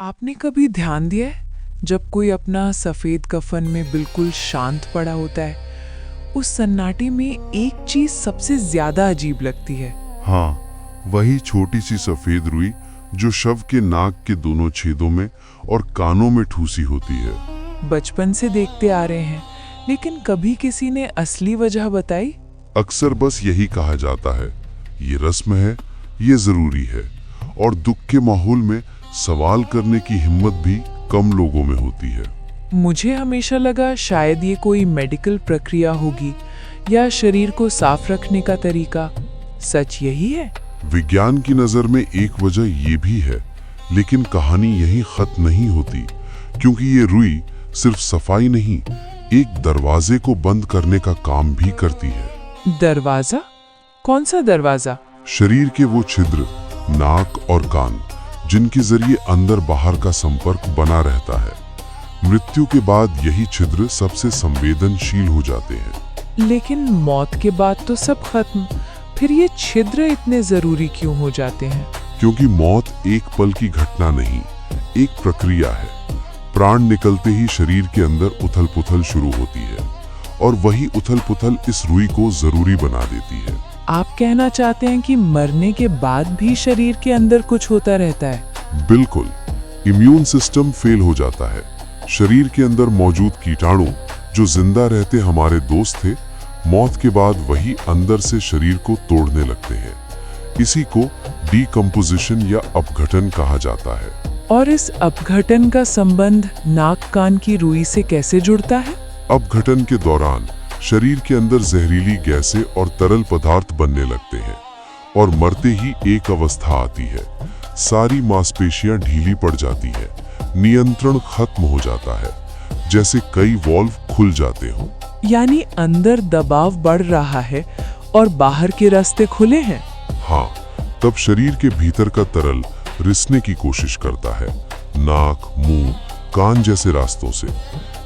आपने कभी ध्यान दिया है जब कोई अपना सफेद कफन में बिल्कुल शांत पड़ा होता है, उस सन्नाटे में एक चीज सबसे ज्यादा अजीब लगती है। हाँ, वही छोटी सी सफेद रुई जो शव के नाक के दोनों छेदों में और कानों में ठूसी होती है। बचपन से देखते आ रहे हैं, लेकिन कभी किसी ने असली वजह बताई? अक्सर बस यही कहा जाता है, ये रस्म है, ये जरूरी है, और दुख के माहौल में सवाल करने की हिम्मत भी कम लोगों में होती है। मुझे हमेशा लगा शायद ये कोई मेडिकल प्रक्रिया होगी या शरीर को साफ रखने का तरीका। सच यही है? विज्ञान की नजर में एक वजह ये भी है, लेकिन कहानी यहीं खत्म नहीं होती, क्योंकि ये रुई सिर्फ सफाई नहीं, एक दरवाजे को बंद करने का काम भी करती है। दरवाजा? कौन सा दरवाजा? शरीर के वो छिद्र, नाक और कान, जिनके जरिए अंदर बाहर का संपर्क बना रहता है। मृत्यु के बाद यही छिद्र सबसे संवेदनशील हो जाते हैं। लेकिन मौत के बाद तो सब खत्म, फिर ये छिद्र इतने जरूरी क्यों हो जाते हैं? क्योंकि मौत एक पल की घटना नहीं, एक प्रक्रिया है। प्राण निकलते ही शरीर के अंदर उथल पुथल शुरू होती है, और वही उथल पुथल इस रुई को जरूरी बना देती है। आप कहना चाहते हैं कि मरने के बाद भी शरीर के अंदर कुछ होता रहता है? बिल्कुल, इम्यून सिस्टम फेल हो जाता है। शरीर के अंदर मौजूद कीटाणु जो जिंदा रहते हमारे दोस्त थे, मौत के बाद वही अंदर से शरीर को तोड़ने लगते हैं। इसी को डीकम्पोजिशन या अपघटन कहा जाता है। और इस अपघटन का संबंध नाक कान की रुई से कैसे जुड़ता है? अपघटन के दौरान शरीर के अंदर जहरीली गैसें और तरल पदार्थ बनने लगते हैं, और मरते ही एक अवस्था आती है, सारी मांसपेशियां ढीली पड़ जाती है, नियंत्रण खत्म हो जाता है, जैसे कई वॉल्व खुल जाते हों। यानी अंदर दबाव बढ़ रहा है और बाहर के रास्ते खुले हैं। हाँ, तब शरीर के भीतर का तरल रिसने की कोशिश करता है, नाक, मुंह, कान जैसे रास्तों से।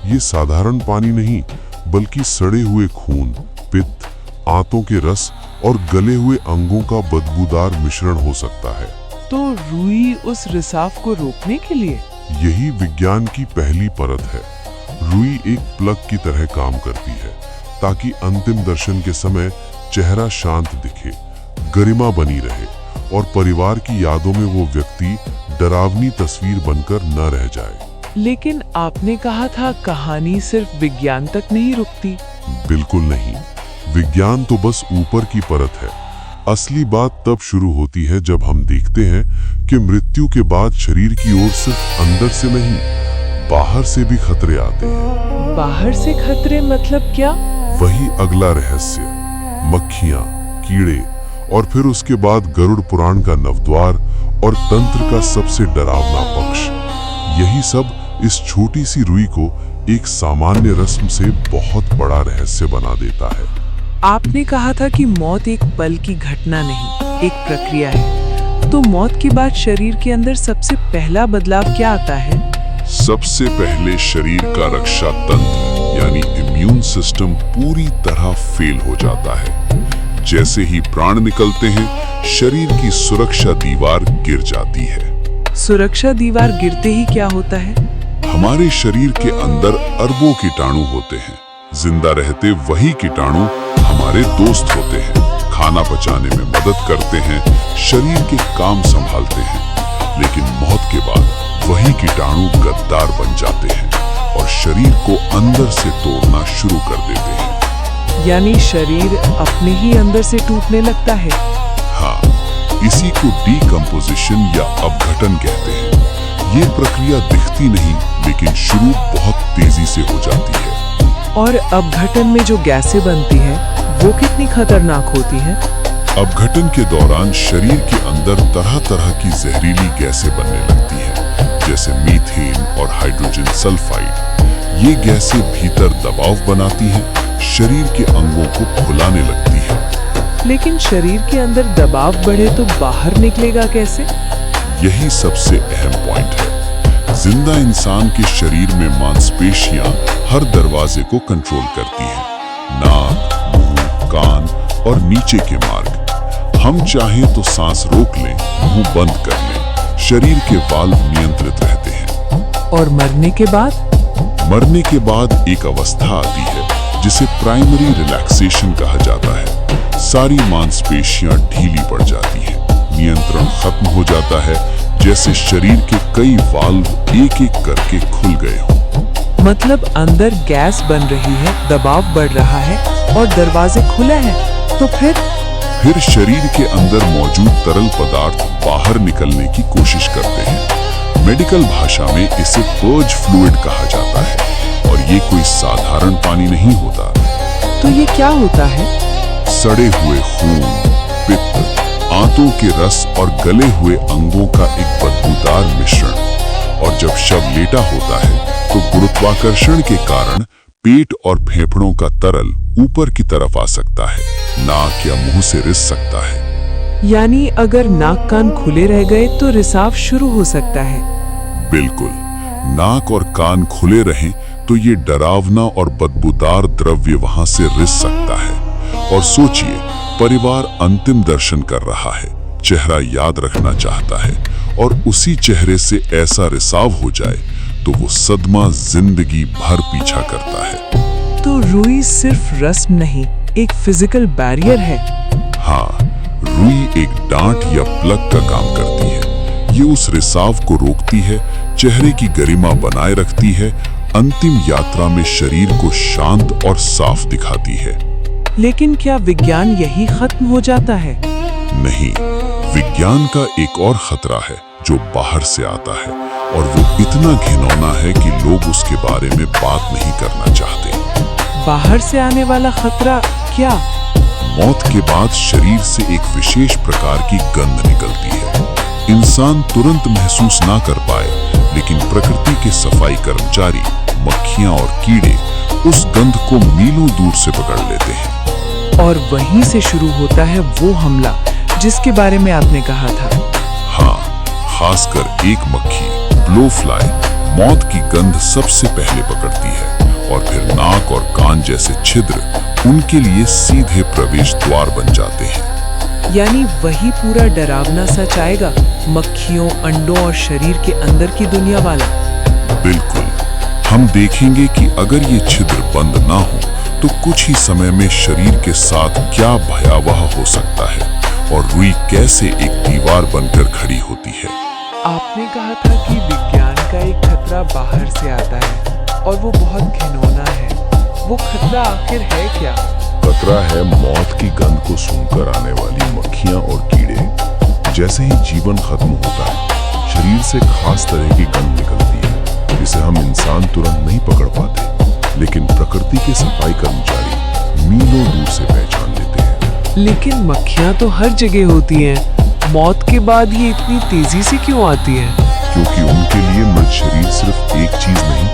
ये साधारण पानी नहीं, बल्कि सड़े हुए खून, पित्त, आंतों के रस और गले हुए अंगों का बदबूदार मिश्रण हो सकता है। तो रुई उस रिसाव को रोकने के लिए? यही विज्ञान की पहली परत है। रुई एक प्लग की तरह काम करती है, ताकि अंतिम दर्शन के समय चेहरा शांत दिखे, गरिमा बनी रहे, और परिवार की यादों में वो व्यक्ति डरावनी तस्वीर बनकर न रह जाए। लेकिन आपने कहा था कहानी सिर्फ विज्ञान तक नहीं रुकती। बिल्कुल नहीं, विज्ञान तो बस ऊपर की परत है। असली बात तब शुरू होती है जब हम देखते हैं कि मृत्यु के बाद शरीर की ओर सिर्फ अंदर से नहीं, बाहर से भी खतरे आते हैं। बाहर से खतरे मतलब क्या? वही अगला रहस्य, मक्खियां, कीड़े, और फिर उसके बाद गरुड़ पुराण का नवद्वार और तंत्र का सबसे डरावना पक्ष। यही सब इस छोटी सी रुई को एक सामान्य रस्म से बहुत बड़ा रहस्य बना देता है। आपने कहा था कि मौत एक पल की घटना नहीं, एक प्रक्रिया है। तो मौत के बाद शरीर के अंदर सबसे पहला बदलाव क्या आता है? सबसे पहले शरीर का रक्षा तंत्र यानी इम्यून सिस्टम पूरी तरह फेल हो जाता है। जैसे ही प्राण निकलते हैं, शरीर की सुरक्षा दीवार गिर जाती है। सुरक्षा दीवार गिरते ही क्या होता है? हमारे शरीर के अंदर अरबों कीटाणु होते हैं। जिंदा रहते वही कीटाणु हमारे दोस्त होते हैं, खाना पचाने में मदद करते हैं, शरीर के काम संभालते हैं। लेकिन मौत के बाद वही कीटाणु गद्दार बन जाते हैं और शरीर को अंदर से तोड़ना शुरू कर देते हैं। यानी शरीर अपने ही अंदर से टूटने लगता है। हाँ, इसी को डीकम्पोजिशन या अपघटन कहते हैं। ये प्रक्रिया दिखती नहीं, लेकिन शुरू बहुत तेजी से हो जाती है। और अपघटन में जो गैसें बनती हैं, वो कितनी खतरनाक होती हैं? अपघटन के दौरान शरीर के अंदर तरह तरह की जहरीली गैसें बनने लगती हैं, जैसे मीथेन और हाइड्रोजन सल्फाइड। ये गैसें भीतर दबाव बनाती हैं, शरीर के अंगों को फुलाने लगती है। लेकिन शरीर के अंदर दबाव बढ़े तो बाहर निकलेगा कैसे? यही सबसे अहम पॉइंट है। जिंदा इंसान के शरीर में मांसपेशियां हर दरवाजे को कंट्रोल करती हैं, नाक, मुंह, कान और नीचे के मार्ग। हम चाहें तो सांस रोक लें, मुंह बंद कर लें, शरीर के वाल्व नियंत्रित रहते हैं। और मरने के बाद? मरने के बाद एक अवस्था आती है जिसे प्राइमरी रिलैक्सेशन कहा जाता है। सारी मांसपेशियां ढीली पड़ जाती हैं, नियंत्रण खत्म हो जाता है, जैसे शरीर के कई वाल्व एक एक करके खुल गए हों। मतलब अंदर गैस बन रही है, दबाव बढ़ रहा है और दरवाजे खुले हैं, तो फिर शरीर के अंदर मौजूद तरल पदार्थ बाहर निकलने की कोशिश करते हैं। मेडिकल भाषा में इसे पर्ज फ्लूइड कहा जाता है और ये कोई साधारण पानी नहीं होता। तो ये क्या होता है? सड़े हुए खून, पित्त, आंतों के रस और गले हुए अंगों का एक बदबूदार मिश्रण। और जब शव लेटा होता है तो गुरुत्वाकर्षण के कारण पेट और फेफड़ों का तरल ऊपर की तरफ आ सकता है, नाक या मुंह से रिस सकता है। यानी अगर नाक कान खुले रह गए तो रिसाव शुरू हो सकता है। बिल्कुल, नाक और कान खुले रहें तो ये डरावना और बदबूदार द्रव्य वहां से रिस सकता है। और सोचिए, परिवार अंतिम दर्शन कर रहा है, चेहरा याद रखना चाहता है और उसी चेहरे से ऐसा रिसाव हो जाए तो वो सदमा जिंदगी भर पीछा करता है। तो रुई सिर्फ रस्म नहीं, एक फिजिकल बैरियर है। हाँ, रुई एक डांट या प्लग का काम करती है। ये उस रिसाव को रोकती है, चेहरे की गरिमा बनाए रखती है, अंतिम यात्रा में शरीर को शांत और साफ दिखाती है। लेकिन क्या विज्ञान यही खत्म हो जाता है? नहीं, विज्ञान का एक और खतरा है जो बाहर से आता है और वो इतना घिनौना है कि लोग उसके बारे में बात नहीं करना चाहते। बाहर से आने वाला खतरा क्या? मौत के बाद शरीर से एक विशेष प्रकार की गंध निकलती है। इंसान तुरंत महसूस ना कर पाए, लेकिन प्रकृति के सफाई कर्मचारी, मक्खियां और कीड़े उस गंध को मीलों दूर से पकड़ लेते हैं। और वहीं से शुरू होता है वो हमला जिसके बारे में आपने कहा था। हाँ, खासकर एक मक्खी, ब्लोफ्लाई, मौत की गंध सबसे पहले पकड़ती है और फिर नाक और कान जैसे छिद्र उनके लिए सीधे प्रवेश द्वार बन जाते हैं। यानी वही पूरा डरावना सच आएगा, मक्खियों, अंडों और शरीर के अंदर की दुनिया वाला। बिल्कुल, हम देखेंगे कि अगर ये छिद्र बंद ना हो तो कुछ ही समय में शरीर के साथ क्या भयावह हो सकता है और रुई कैसे एक दीवार बनकर खड़ी होती है। आपने कहा था कि विज्ञान का एक खतरा बाहर से आता है और वो बहुत घिनौना है। वो खतरा आखिर है क्या? खतरा है मौत की गंध को सूंघकर आने वाली मक्खियां और कीड़े। जैसे ही जीवन खत्म होता है, शरीर से खास तरह की गंध निकलती है जिसे हम इंसान तुरंत नहीं पकड़ पाते, लेकिन प्रकृति के सफाई कर्मचारी मीलों दूर से पहचान लेते हैं। लेकिन मक्खियां तो हर जगह होती हैं। मौत के बाद ये इतनी तेजी से क्यों आती हैं? क्योंकि उनके लिए मृत शरीर सिर्फ एक चीज नहीं,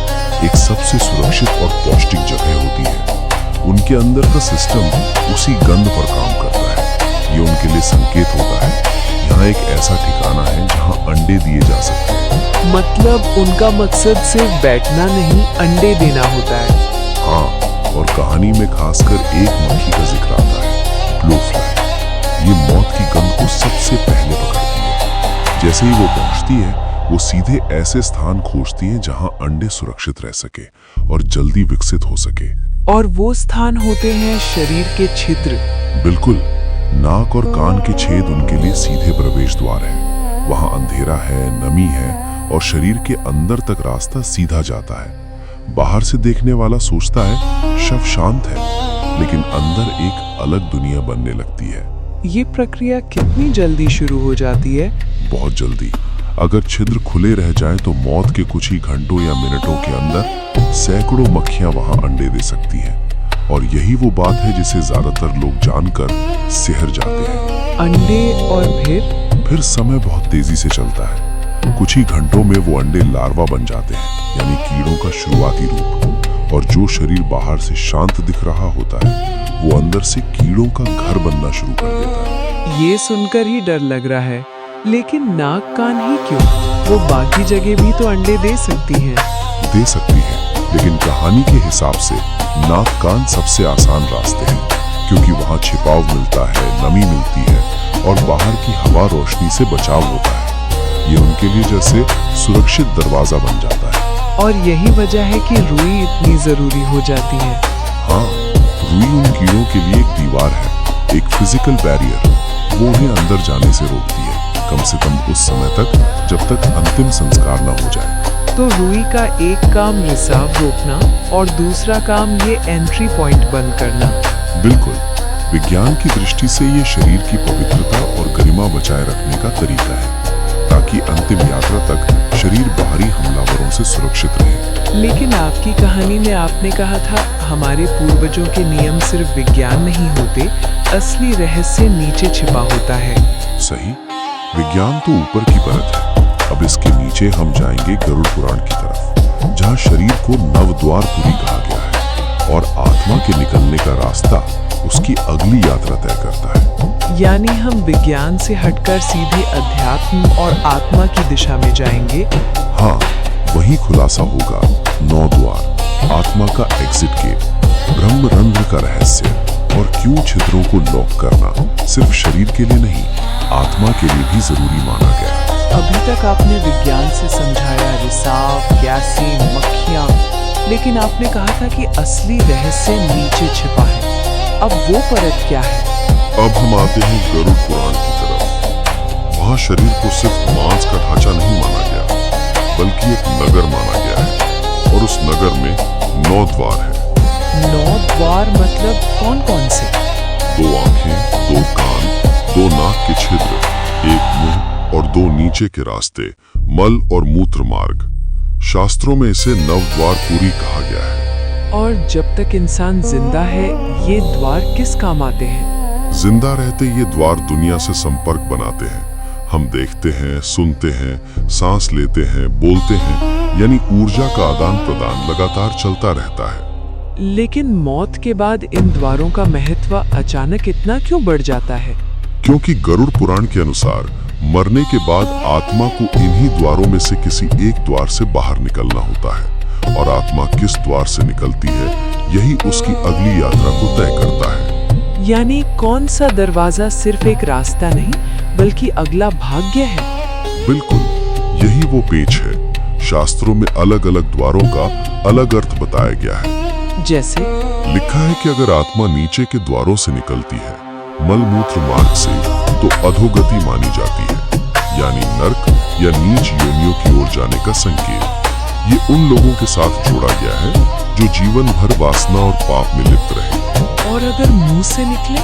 एक सबसे सुरक्षित और पौष्टिक जगह होती है। उनके अंदर का सिस्टम उसी गंध पर काम करता है। ये उनके लिए संकेत होता है, यहाँ एक ऐसा ठिकाना है जहाँ अंडे दिए जा सकते हैं। मतलब उनका मकसद सिर्फ बैठना नहीं, अंडे देना होता है। हाँ, और कहानी में खासकर एक मक्खी का जिक्र आता है, ब्लोफ्लाई। ये मौत की गंध को सबसे पहले पकड़ती है। जैसे ही वो पहुंचती है, वो सीधे ऐसे स्थान खोजती है जहां अंडे सुरक्षित रह सके और जल्दी विकसित हो सके। और वो स्थान होते हैं शरीर के छिद्र। बिल्कुल, नाक और कान के छेद उनके लिए सीधे प्रवेश द्वार है। वहां अंधेरा है, नमी है और शरीर के अंदर तक रास्ता सीधा जाता है। बाहर से देखने वाला सोचता है शव शांत है, लेकिन अंदर एक अलग दुनिया बनने लगती है। ये प्रक्रिया कितनी जल्दी शुरू हो जाती है? बहुत जल्दी। अगर छिद्र खुले रह जाएं तो मौत के कुछ ही घंटों या मिनटों के अंदर सैकड़ों मक्खियां वहां अंडे दे सकती हैं। और यही वो बात है जिसे ज्यादातर लोग जानकर सिहर जाते हैं। अंडे और फिर समय बहुत तेजी से चलता है। कुछ ही घंटों में वो अंडे लार्वा बन जाते हैं, यानी कीड़ों का शुरुआती रूप। और जो शरीर बाहर से शांत दिख रहा होता है, वो अंदर से कीड़ों का घर बनना शुरू कर देता है। ये सुनकर ही डर लग रहा है। लेकिन नाक कान ही क्यों? वो बाकी जगह भी तो अंडे दे सकती हैं। दे सकती है, लेकिन कहानी के हिसाब से नाक कान सबसे आसान रास्ते हैं, क्योंकि वहां छिपाव मिलता है, नमी मिलती है और बाहर की हवा रोशनी से बचाव होता है। ये उनके लिए जैसे सुरक्षित दरवाजा बन जाता है। और यही वजह है कि रुई इतनी जरूरी हो जाती है। हाँ, रुई उन कीड़ों के लिए एक दीवार है, एक फिजिकल बैरियर। वो उन्हें अंदर जाने से रोकती है, कम से कम उस समय तक जब तक अंतिम संस्कार न हो जाए। तो रुई का एक काम रिसाव रोकना और दूसरा काम ये एंट्री पॉइंट बंद करना। बिल्कुल, विज्ञान की दृष्टि से ये शरीर की पवित्रता और गरिमा बचाए रखने का तरीका है, ताकि अंतिम यात्रा तक शरीर बाहरी हमलावरों से सुरक्षित रहे। लेकिन आपकी कहानी में आपने कहा था हमारे पूर्वजों के नियम सिर्फ विज्ञान नहीं होते, असली रहस्य नीचे छिपा होता है। सही, विज्ञान तो ऊपर की परत है। अब इसके नीचे हम जाएंगे गरुड़ पुराण की तरफ, जहाँ शरीर को नवद्वारपुरी कहा गया है और आत्मा के निकलने का रास्ता उसकी अगली यात्रा तय करता है। यानी हम विज्ञान से हटकर सीधे अध्यात्म और आत्मा की दिशा में जाएंगे। हाँ, वही खुलासा होगा 9 द्वार, आत्मा का एग्जिट गेट, ब्रह्मरंध्र का रहस्य और क्यों छिद्रों को लॉक करना सिर्फ शरीर के लिए नहीं, आत्मा के लिए भी जरूरी माना गया। अभी तक आपने विज्ञान से समझाया रिसाव, गैसें, मक्खियाँ, लेकिन आपने कहा था कि असली रहस्य नीचे छिपा है। अब वो परत क्या है? अब हम आते हैं गरुड़ पुराण की तरफ। वहाँ शरीर को सिर्फ मांस का ढांचा नहीं माना गया, बल्कि एक नगर माना गया है, और उस नगर में 9 द्वार है। 9 द्वार मतलब कौन कौन से? 2 आंखें, 2 कान, 2 नाक के छिद्र, 1 मुंह और 2 नीचे के रास्ते, मल और मूत्र मार्ग। शास्त्रों में इसे नवद्वारपुरी कहा गया है। और जब तक इंसान जिंदा है, ये द्वार किस काम आते हैं? जिंदा रहते ये द्वार दुनिया से संपर्क बनाते हैं। हम देखते हैं, सुनते हैं, सांस लेते हैं, बोलते हैं, यानी ऊर्जा का आदान प्रदान लगातार चलता रहता है। लेकिन मौत के बाद इन द्वारों का महत्व अचानक इतना क्यों बढ़ जाता है? क्योंकि गरुड़ पुराण के अनुसार मरने के बाद आत्मा को इन्हीं द्वारों में से किसी एक द्वार से बाहर निकलना होता है, और आत्मा किस द्वार से निकलती है, यही उसकी अगली यात्रा को तय करता है। यानी कौन सा दरवाजा सिर्फ एक रास्ता नहीं, बल्कि अगला भाग्य है। बिल्कुल, यही वो पेच है। शास्त्रों में अलग अलग द्वारों का अलग अर्थ बताया गया है। जैसे लिखा है कि अगर आत्मा नीचे के द्वारों से निकलती है, मलमूत्र मार्ग से, तो अधोगति मानी जाती है, यानी नर्क या नीच योनियों की ओर जाने का संकेत। ये उन लोगों के साथ जोड़ा गया है जो जीवन भर वासना और पाप में लिप्त रहे। और अगर मुंह से निकले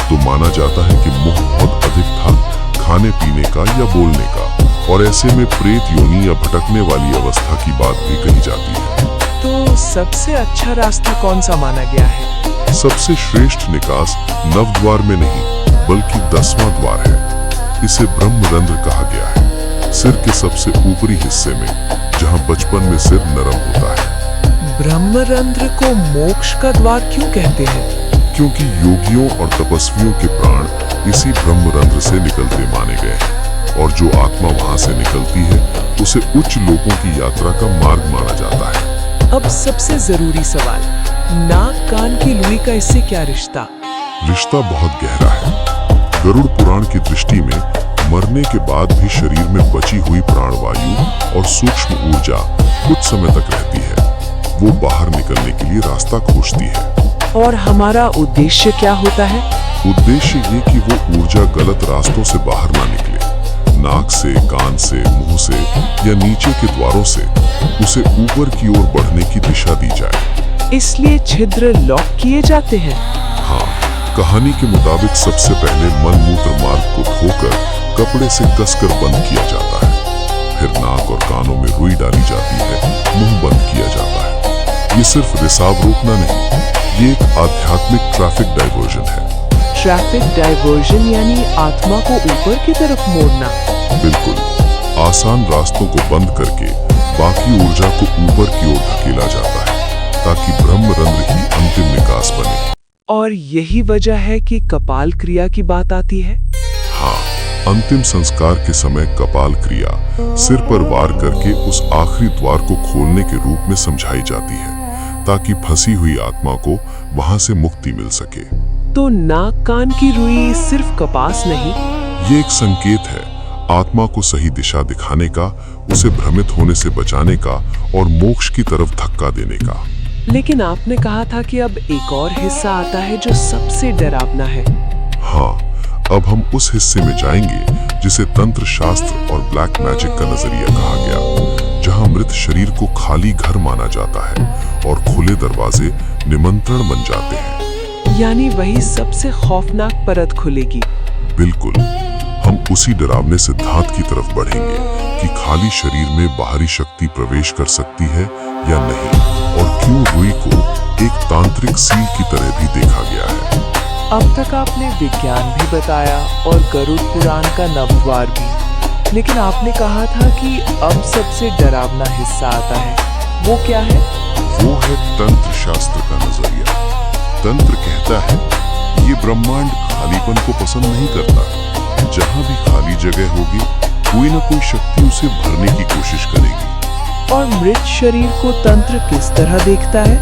तो माना जाता है कि मुंह बहुत अधिक था खाने पीने का या बोलने का, और ऐसे में प्रेत योनि या भटकने वाली अवस्था की बात भी कही जाती है। तो सबसे अच्छा रास्ता कौन सा माना गया है? सबसे श्रेष्ठ निकास नवद्वार में नहीं, बल्कि 10वां द्वार है। इसे ब्रह्मरंध्र कहा गया है, सिर के सबसे ऊपरी हिस्से में, जहां बचपन में सिर नरम होता है। ब्रह्मरंध्र को मोक्ष का द्वार क्यों कहते हैं? क्योंकि योगियों और तपस्वियों के प्राण इसी ब्रह्मरंध्र से निकलते माने गए हैं, और जो आत्मा वहां से निकलती है उसे उच्च लोकों की यात्रा का मार्ग माना जाता है। अब सबसे जरूरी सवाल, नाक कान की लुई का इससे क्या रिश्ता? रिश्ता बहुत गहरा है। गरुड़ पुराण की दृष्टि में मरने के बाद भी शरीर में बची हुई प्राणवायु और सूक्ष्म ऊर्जा कुछ समय तक रहती है। वो बाहर निकलने के लिए रास्ता खोजती है। और हमारा उद्देश्य क्या होता है? उद्देश्य ये कि वो ऊर्जा गलत रास्तों से बाहर ना निकले, नाक से, कान से, मुंह से या नीचे के द्वारों से उसे ऊपर की ओर बढ़ने की दिशा दी जाए। इसलिए छिद्र लॉक किए जाते हैं। हाँ, कहानी के मुताबिक सबसे पहले मलमूत्र मार्ग को धोकर कपड़े से कसकर बंद किया जाता है, फिर नाक और कानों में रुई डाली जाती है, मुंह बंद किया जाता है। ये सिर्फ रिसाव रोकना नहीं, ये एक आध्यात्मिक ट्रैफिक डाइवर्जन है। ट्रैफिक डाइवर्जन यानी आत्मा को ऊपर की तरफ मोड़ना। बिल्कुल, आसान रास्तों को बंद करके बाकी ऊर्जा को ऊपर की ओर धकेला जाता है, ताकि ब्रह्मरंध्र ही अंतिम निकास बने। और यही वजह है कि कपाल क्रिया की बात आती है। हाँ, अंतिम संस्कार के समय कपाल क्रिया सिर पर वार करके उस आखिरी द्वार को खोलने के रूप में समझाई जाती है, ताकि फंसी हुई आत्मा को वहां से मुक्ति मिल सके। तो नाक कान की रुई सिर्फ कपास नहीं, ये एक संकेत है, आत्मा को सही दिशा दिखाने का, उसे भ्रमित होने से बचाने का और मोक्ष की तरफ धक्का देने का। लेकिन आपने कहा था कि अब एक और हिस्सा आता है जो सबसे डरावना है। हाँ, अब हम उस हिस्से में जाएंगे जिसे तंत्र शास्त्र और ब्लैक मैजिक का नजरिया कहा गया, जहां मृत शरीर को खाली घर माना जाता है और खुले दरवाजे निमंत्रण बन जाते हैं। यानी वही सबसे खौफनाक परत खुलेगी। बिल्कुल, हम उसी डरावने सिद्धांत की तरफ बढ़ेंगे कि खाली शरीर में बाहरी शक्ति प्रवेश कर सकती है या नहीं, और क्यों रुई को एक तांत्रिक सील की तरह भी देखा गया है। अब तक आपने विज्ञान भी बताया और गरुड़ पुराण का नवद्वार भी, लेकिन आपने कहा था कि अब सबसे डरावना हिस्सा आता है। वो क्या है? वो है तंत्र शास्त्र का नजरिया। तंत्र कहता है ये ब्रह्मांड खालीपन को पसंद नहीं करता। जहां भी खाली जगह होगी, कोई न कोई शक्ति उसे भरने की कोशिश करेगी। और मृत शरीर को तंत्र किस तरह देखता है?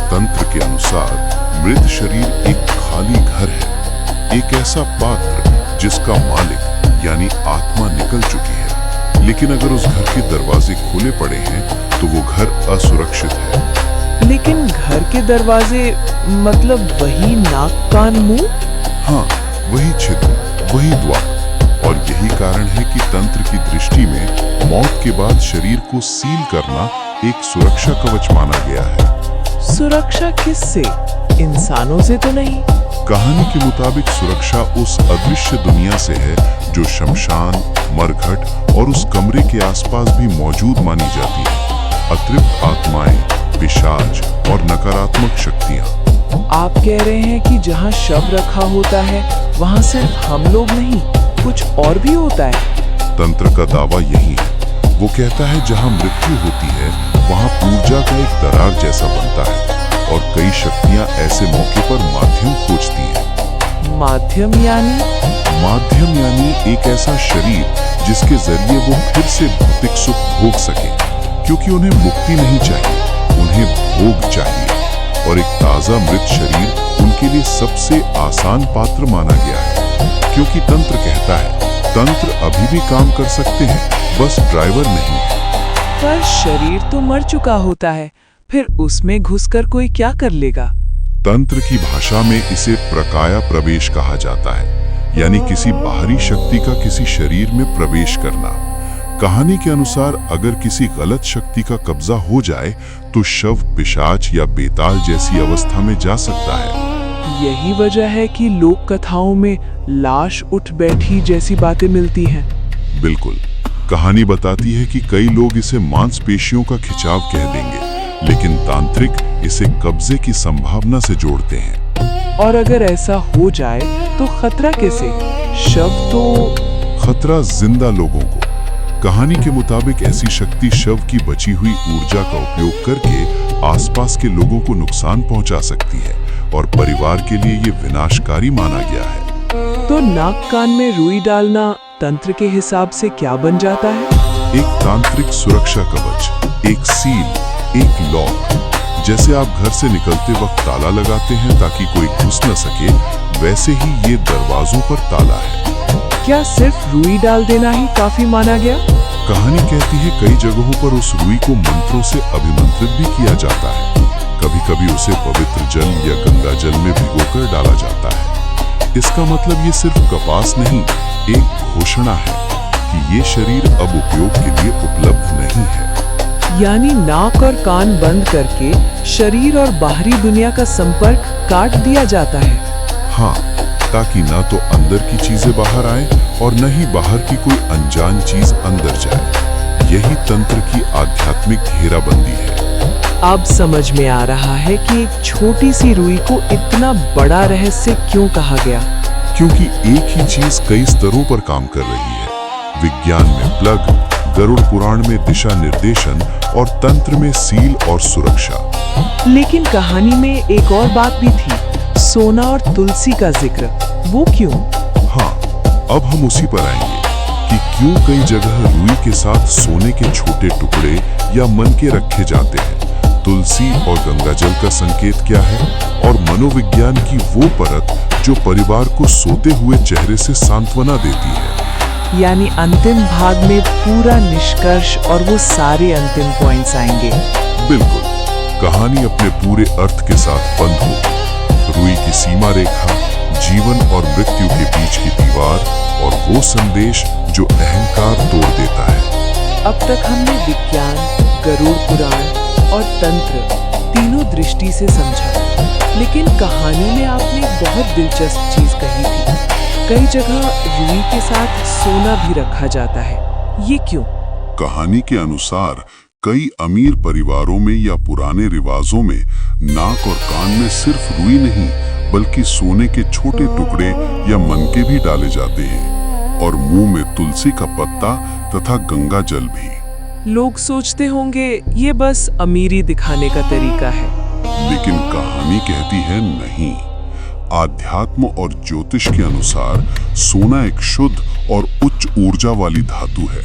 तंत्र के अनुसार मृत शरीर एक खाली घर है, एक ऐसा पात्र जिसका मालिक यानी आत्मा निकल चुकी है, लेकिन अगर उस घर के दरवाजे खुले पड़े हैं तो वो घर असुरक्षित है। लेकिन घर के दरवाजे मतलब वही नाक कान मुंह? हाँ, वही छिद्र, वही द्वार। और यही कारण है कि तंत्र की दृष्टि में मौत के बाद शरीर को सील करना एक सुरक्षा कवच माना गया है। सुरक्षा किससे? इंसानों से तो नहीं? कहानी के मुताबिक सुरक्षा उस अदृश्य दुनिया से है जो शमशान, मरघट और उस कमरे के आसपास भी मौजूद मानी जाती है। अतृप्त आत्माएं, पिशाच और नकारात्मक शक्तियां। आप कह रहे हैं कि जहां शव रखा होता है वहां सिर्फ हम लोग नहीं, कुछ और भी होता है? तंत्र का दावा यही है। वो कहता है जहां मृत्यु होती है वहां ऊर्जा का एक दरार जैसा बनता है, और कई शक्तियां ऐसे मौके पर माध्यम खोजती हैं। माध्यम यानी? माध्यम यानी एक ऐसा शरीर जिसके जरिए वो फिर से भौतिक सुख भोग सके, क्योंकि उन्हें मुक्ति नहीं चाहिए, उन्हें भोग चाहिए। और एक ताजा मृत शरीर उनके लिए सबसे आसान पात्र माना गया है, क्योंकि तंत्र कहता है तंत्र अभी भी काम कर सकते हैं, बस ड्राइवर नहीं है। पर शरीर तो मर चुका होता है, फिर उसमें घुसकर कोई क्या कर लेगा? तंत्र की भाषा में इसे प्रकाया प्रवेश कहा जाता है, यानी किसी बाहरी शक्ति का किसी शरीर में प्रवेश करना। कहानी के अनुसार अगर किसी गलत शक्ति का कब्जा हो जाए तो शव पिशाच या बेताल जैसी अवस्था में जा सकता है। यही वजह है कि लोक कथाओं में लाश उठ बैठी जैसी बातें मिलती हैं। बिल्कुल, कहानी बताती है कि कई लोग इसे मांसपेशियों का खिंचाव कह देंगे, लेकिन तांत्रिक इसे कब्जे की संभावना से जोड़ते हैं। और अगर ऐसा हो जाए तो खतरा कैसे? शव तो... खतरा जिंदा लोगों को। कहानी के मुताबिक ऐसी शक्ति शव की बची हुई ऊर्जा का उपयोग करके आसपास के लोगों को नुकसान पहुंचा सकती है, और परिवार के लिए ये विनाशकारी माना गया है। तो नाक कान में रुई डालना तंत्र के हिसाब से क्या बन जाता है? एक तांत्रिक सुरक्षा कवच, एक सील, एक लॉक। जैसे आप घर से निकलते वक्त ताला लगाते हैं ताकि कोई घुस न सके, वैसे ही ये दरवाजों पर ताला है। क्या सिर्फ रुई डाल देना ही काफी माना गया? कहानी कहती है कई जगहों पर उस रुई को मंत्रों से अभिमंत्रित भी किया जाता है। कभी कभी उसे पवित्र जल या गंगा जल में भिगोकर डाला जाता है। इसका मतलब ये सिर्फ कपास नहीं, एक घोषणा है कि ये शरीर अब उपयोग के लिए उपलब्ध नहीं है। यानी नाक और कान बंद करके शरीर और बाहरी दुनिया का संपर्क काट दिया जाता है। हाँ, ताकि ना तो अंदर की चीजें बाहर आए और न ही बाहर की कोई अनजान चीज अंदर जाए। यही तंत्र की आध्यात्मिक घेराबंदी है। अब समझ में आ रहा है कि एक छोटी सी रुई को इतना बड़ा रहस्य क्यों कहा गया। क्योंकि एक ही चीज कई स्तरों पर काम कर रही है। विज्ञान में प्लग, गरुड़ पुराण में दिशा निर्देशन और तंत्र में सील और सुरक्षा। लेकिन कहानी में एक और बात भी थी, सोना और तुलसी का जिक्र। वो क्यों? हाँ, अब हम उसी पर आएंगे कि क्यों कई जगह रुई के साथ सोने के छोटे टुकड़े या मनके रखे जाते हैं। तुलसी और गंगा जल का संकेत क्या है, और मनोविज्ञान की वो परत जो परिवार को सोते हुए चेहरे से सांत्वना देती है। यानी अंतिम भाग में पूरा निष्कर्ष और वो सारे अंतिम पॉइंट्स आएंगे। बिल्कुल, कहानी अपने पूरे अर्थ के साथ बंद होगी। रूई की सीमा रेखा, जीवन और मृत्यु के बीच की दीवार और वो संदेश जो अहंकार तोड़ देता है। अब तक हमने विज्ञान, गरुड़ पुराण और तंत्र तीनों दृष्टि से समझा, लेकिन कहानी में आपने एक बहुत दिलचस्प चीज कही थी। कई जगह रूई के साथ सोना भी रखा जाता है, ये क्यों? कहानी के अनुसार कई अमीर परिवारों में या पुराने रिवाजों में नाक और कान में सिर्फ रूई नहीं बल्कि सोने के छोटे टुकड़े या मनके भी डाले जाते हैं, और मुंह में तुलसी का पत्ता तथा गंगा जल भी। लोग सोचते होंगे ये बस अमीरी दिखाने का तरीका है, लेकिन कहानी कहती है नहीं। आध्यात्म और ज्योतिष के अनुसार सोना एक शुद्ध और उच्च ऊर्जा वाली धातु है।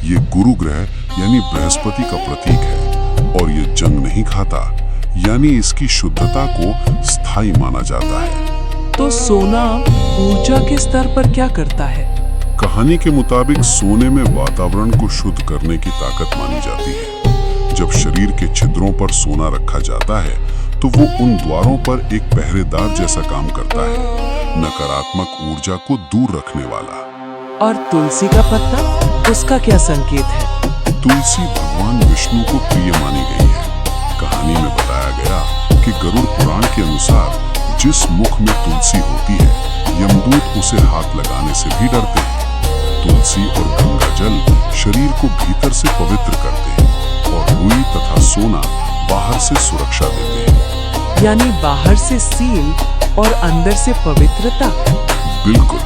ये गुरु ग्रह यानी बृहस्पति का प्रतीक है, और ये जंग नहीं खाता, यानी इसकी शुद्धता को स्थायी माना जाता है। तो सोना ऊर्जा के स्तर पर क्या करता है? कहानी के मुताबिक सोने में वातावरण को शुद्ध करने की ताकत मानी जाती है। जब शरीर के छिद्रों पर सोना रखा जाता है तो वो उन द्वारों पर एक पहरेदार जैसा काम करता है, नकारात्मक ऊर्जा को दूर रखने वाला। और तुलसी का पत्ता, उसका क्या संकेत है? तुलसी भगवान विष्णु को प्रिय मानी गई है। कहानी में बताया गया कि गरुड़ पुराण के अनुसार जिस मुख में तुलसी होती है, यमदूत उसे हाथ लगाने से भी डरते हैं। तुलसी और गंगा जल शरीर को भीतर से पवित्र करते हैं, और रुई तथा सोना बाहर से सुरक्षा देते हैं। यानी बाहर से सील और अंदर से पवित्रता। बिल्कुल,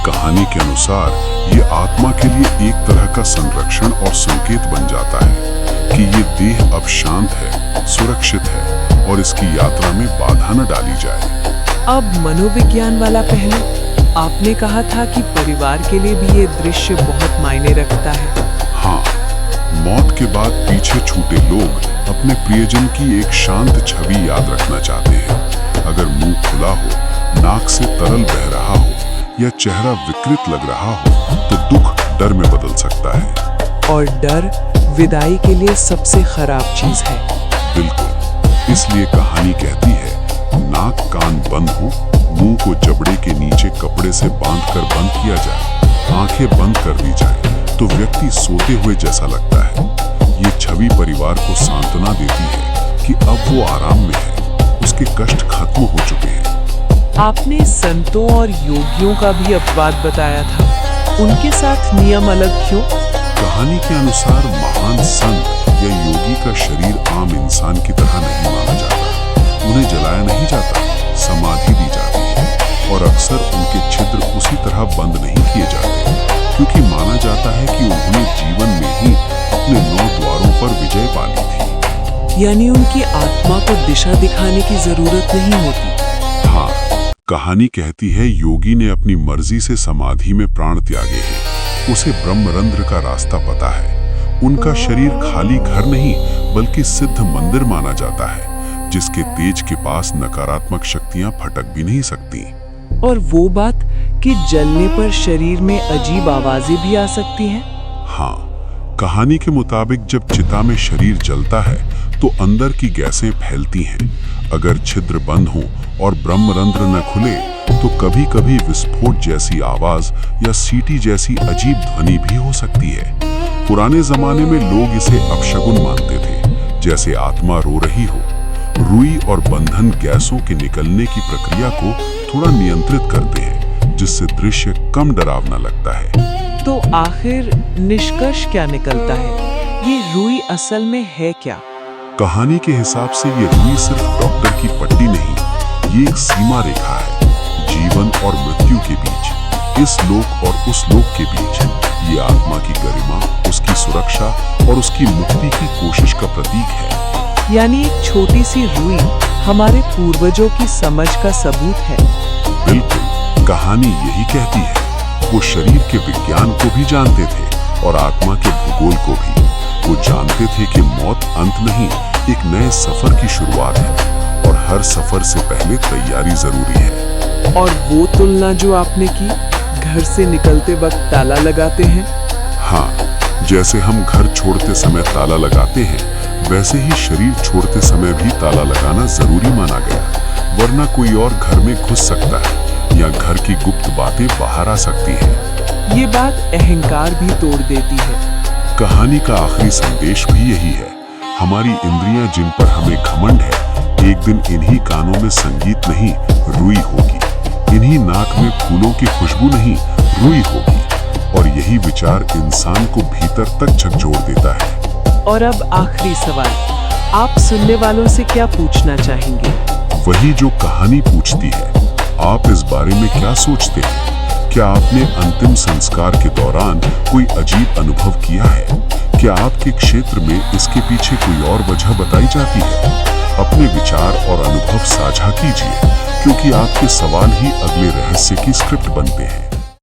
कहानी के अनुसार ये आत्मा के लिए एक तरह का संरक्षण और संकेत बन जाता है कि ये देह अब शांत है, सुरक्षित है, और इसकी यात्रा में बाधा न डाली जाए। अब मनोविज्ञान वाला पहलू, आपने कहा था कि परिवार के लिए भी ये दृश्य बहुत मायने रखता है। हाँ, मौत के बाद पीछे छूटे लोग अपने प्रियजन की एक शांत छवि याद रखना चाहते हैं। अगर मुंह खुला हो, नाक से तरल बह रहा हो या चेहरा विकृत लग रहा हो तो दुख डर में बदल सकता है। और डर विदाई के लिए सबसे खराब चीज है। बिल्कुल, इसलिए कहानी कहती है नाक कान बंद हो, मुंह को जबड़े के नीचे कपड़े से बांधकर बंद किया जाए, आंखें बंद कर दी जाए तो व्यक्ति सोते हुए जैसा लगता है। ये छवि परिवार को सांत्वना देती है कि अब वो आराम में है, उसके कष्ट खत्म हो चुके हैं। आपने संतों और योगियों का भी अपवाद बताया था, उनके साथ नियम अलग क्यों? कहानी के अनुसार महान संत या योगी का शरीर आम इंसान की तरह नहीं माना जाता। उन्हें जलाया नहीं जाता, समाधि दी जाती है, और अक्सर उनके छिद्र उसी तरह बंद नहीं किए जाते, क्योंकि माना जाता है कि उन्होंने जीवन में ही अपने 9 द्वारों पर विजय पा ली थी। यानी उनकी आत्मा को दिशा दिखाने की जरूरत नहीं होती। हाँ, कहानी कहती है योगी ने अपनी मर्जी से समाधि में प्राण त्यागे हैं। उसे ब्रह्मरंध्र का रास्ता पता है। उनका शरीर खाली घर नहीं बल्कि सिद्ध मंदिर माना जाता है, जिसके तेज के पास नकारात्मक शक्तियां फटक भी नहीं सकती। और वो बात कि जलने पर शरीर में अजीब आवाजें भी आ सकती हैं? हाँ, कहानी के मुताबिक जब चिता में शरीर जलता है तो अंदर की गैसें फैलती हैं। अगर छिद्र बंद हो और ब्रह्मरंध्र न खुले तो कभी-कभी विस्फोट जैसी आवाज या सीटी जैसी अजीब ध्वनि भी हो सकती है। पुराने जमाने में लोग इसे अपशगुन मानते थे, जैसे आत्मा रो रही हो। रुई और बंधन गैसों के निकलने की प्रक्रिया को थोड़ा नियंत्रित करते हैं, जिससे दृश्य कम डरावना लगता है। तो आखिर निष्कर्ष क्या निकलता है? ये रुई असल में है क्या? कहानी के हिसाब से ये रुई सिर्फ डॉक्टर की पट्टी नहीं, ये एक सीमा रेखा है, जीवन और मृत्यु के बीच, इस लोक और उस लोक के बीच। ये आत्मा की गरिमा, उसकी सुरक्षा और उसकी मुक्ति की कोशिश का प्रतीक है। यानी एक छोटी सी रुई हमारे पूर्वजों की समझ का सबूत है। बिल्कुल, कहानी यही कहती है। वो शरीर के विज्ञान को भी जानते थे और आत्मा के भूगोल को भी। वो जानते थे कि मौत अंत नहीं, एक नए सफर की शुरुआत है, और हर सफर से पहले तैयारी जरूरी है। और वो तुलना जो आपने की, घर से निकलते वक्त ताला लगाते हैं? हाँ, जैसे हम घर छोड़ते समय ताला लगाते हैं, वैसे ही शरीर छोड़ते समय भी ताला लगाना जरूरी माना गया, वरना कोई और घर में घुस सकता है या घर की गुप्त बातें बाहर आ सकती हैं। ये बात अहंकार भी तोड़ देती है। कहानी का आखिरी संदेश भी यही है, हमारी इंद्रियां जिन पर हमें घमंड है, एक दिन इन्हीं कानों में संगीत नहीं रुई होगी, इन्हीं नाक में फूलों की खुशबू नहीं रुई होगी। और यही विचार इंसान को भीतर तक झकझोर देता है। और अब आखिरी सवाल, आप सुनने वालों से क्या पूछना चाहेंगे? वही जो कहानी पूछती है, आप इस बारे में क्या सोचते हैं? क्या आपने अंतिम संस्कार के दौरान कोई अजीब अनुभव किया है? क्या आपके क्षेत्र में इसके पीछे कोई और वजह बताई जाती है? अपने विचार और अनुभव साझा कीजिए, क्योंकि आपके सवाल ही अगले रहस्य की स्क्रिप्ट बनते हैं।